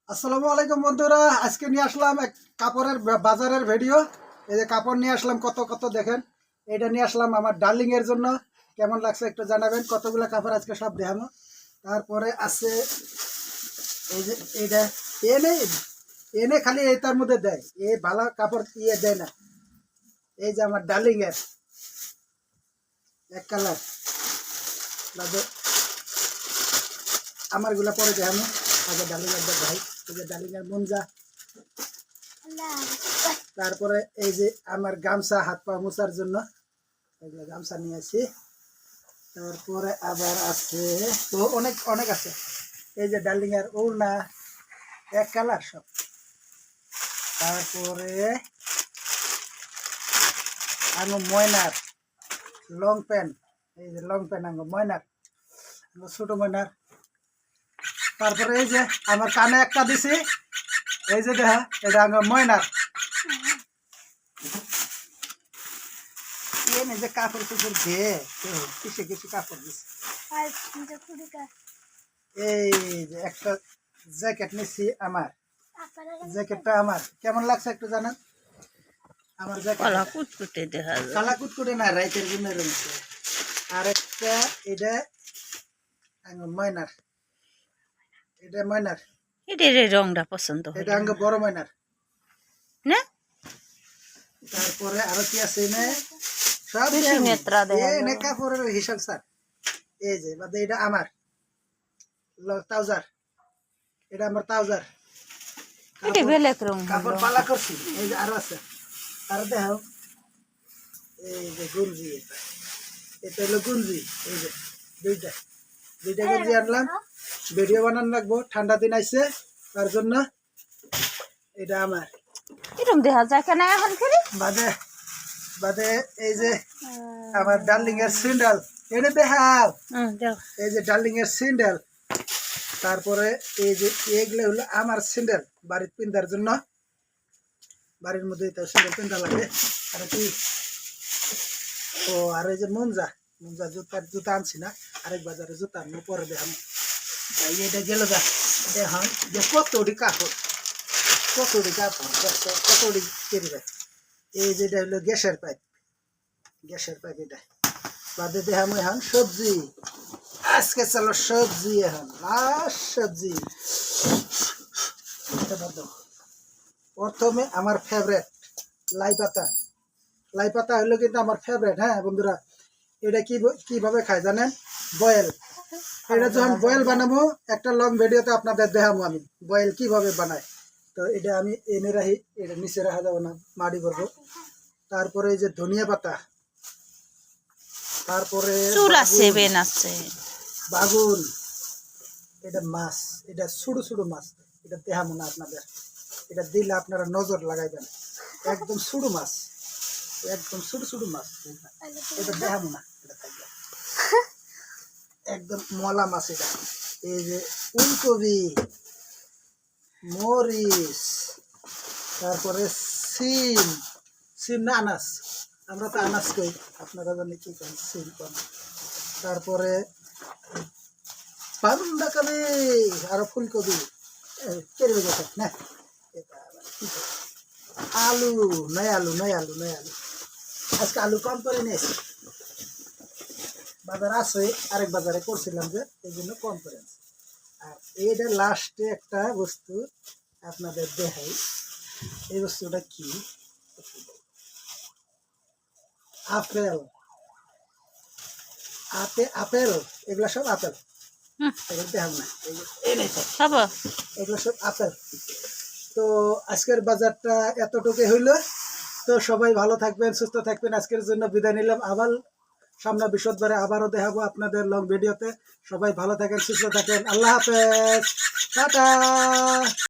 আসসালামু আলাইকুম বন্ধুরা, আজকে নিয়ে আসলাম এক কাপড়ের বাজারের ভিডিও। এই যে কাপড় নিয়ে আসলাম, কত কত দেখেন। এটা নিয়ে আসলাম আমার ডার্লিং এর জন্য। কেমন লাগছে একটু জানাবেন। কতগুলো কাপড় আজকে সব দেখাবো। তারপরে আছে এই যে এইটা এনে এনে খালি এটার মধ্যে দেয়, এই ভালো কাপড় ইয়ে দেয় না। এই যে আমার ডার্লিং এর এক কালার আমার গুলা পরে দেখানো। আগে ডার্লিং এর ভাই, এই যে ডার্লিং এর মঞ্জা। তারপরে এই যে আমার গামছা হাত পা মোছার জন্য, এগুলো গামছা নিয়ে আসি। তারপরে আবার আছে তো অনেক অনেক আছে। এই যে ডার্লিং এর ওড়না এক কালার সব। তারপরে আঙ্গ ময়নার লং প্যান্ট, এই যে লং প্যান্ট আঙ্গ ময়নার, ছোট ময়নার। তারপরে এই যে আমার কানে একটা দিছি, এই যে দেখা এটা আঙ্গ ময়নার। যে কাপড় চোপড় দিয়ে কিসে কিসে কাপড় দিছে। এই যে একটা জ্যাকেট নিছি, আমার জ্যাকেটটা আমার কেমন লাগছে একটু জানান। আমার জ্যাকেট কালা কুটকুটে দেখা যায়, কালা কুটকুটে না, রাইতের গুণের মতো। আর একটা এটা ময়নার, এটা ময়নার, এটার রংটা পছন্দ, এটা আঙ্গ বড় ময়নার না। তারপরে আরো কি আছে না, সব কাপড়ের হিসাব স্যার। এই যে বাদে এটা আমার ট্রাউজার, এটা আমার ট্রাউজার। কাপড় পালা করছি। এই যে আরো আছে, আর দেখো এই যে গুঞ্জি, এটা হলো গুঞ্জি। এই যে দুইটা দুইটা গঞ্জি আনলাম, ভিডিও বানান রাখবো। ঠান্ডা দিন আইছে তার জন্য। এটা আমার এরকম দেখা যায় কেন এখন ফিরে বাদে বাদে এই যে আমার ডার্লিং এর সিন্ডাল, এটা দেখাও। এই যে ডার্লিং এর সিন্ডাল। তারপরে এই যে এগুলো হলো আমার সিন্ডাল, বাড়ির পিন্ধার জন্য। বাড়ির মধ্যে তো সিন্ডাল পিন্ধা লাগে। আর কি ও, আর এই যে মঞ্জা, মঞ্জা জুতা আনছি না, আরেক বাজারে জুতা আনবো, পরে দেখাম। এটা গেল গা, দেখাম যে কতটি কাপড়, কতটি কাপড়, কতটি কেরিবে। এই যেটা হলো গ্যাসের পাইপ, গ্যাসের পাইপ। এটা বাদে দেখাম এখন সবজি। আজকে চলো সবজি, এখন লাস্ট সবজি। প্রথমে আমার ফেভারেট লাই পাতা। লাই পাতা হলো কিন্তু আমার ফেভারেট। হ্যাঁ বন্ধুরা, এটা কিভাবে খায় জানেন? বয়েল। এটা যখন বয়েল বানাবো, একটা লং ভিডিওতে আপনাদের দেখাবো আমি বয়েল কিভাবে বানায়। তো এটা আমি এনে রাখি, এটা নিচে রাখা যাবে না, মাটি করবো। তারপরে এই যে ধনিয়া পাতা, তারপরে বাগুন, এটা মাছ, এটা ছোটো ছোটো মাছ। এটা দেখাবো না আপনাদের, এটা দিলে আপনারা নজর লাগাইবেন। একদম ছোটো মাছ, একদম ছোট ছোট মাছ। এটা দেখাবো না, এটা থাকবে একদম মলা মাছ। এটা এই যে ফুলকপি, মরিচ, তারপরে সিম, সিম না আনাস, আমরা তো আনাস কই, আপনারা জানি কি করেন, সিম করেন। তারপরে বাঁধাকপি, আরো ফুলকপি কেড়ে গেছে না। আলু, নয় আলু, নয় আলু, নয় আলু। আজকে আলু কম করে নিয়েছি, বাজার আছে, আরেক বাজারে করছিলাম যে, এই জন্য কম করে আনছি। আর এইটা লাস্টে একটা বস্তু আপনাদের দেখাই। এই বস্তুটা কি? আপেল, আপেল, এগুলা সব আপেল। এগুলো দেখাবো না, এগুলো সব আপেল। তো আজকের বাজারটা এতটুকু হইলো। তো সবাই ভালো থাকবেন, সুস্থ থাকবেন। আজকের জন্য বিদায় নিলাম। আবার সামনে বৃহস্পতিবারে আবারও দেখাবো আপনাদের লং ভিডিওতে। সবাই ভালো থাকেন, সুস্থ থাকেন। আল্লাহ হাফেজ, টাটা।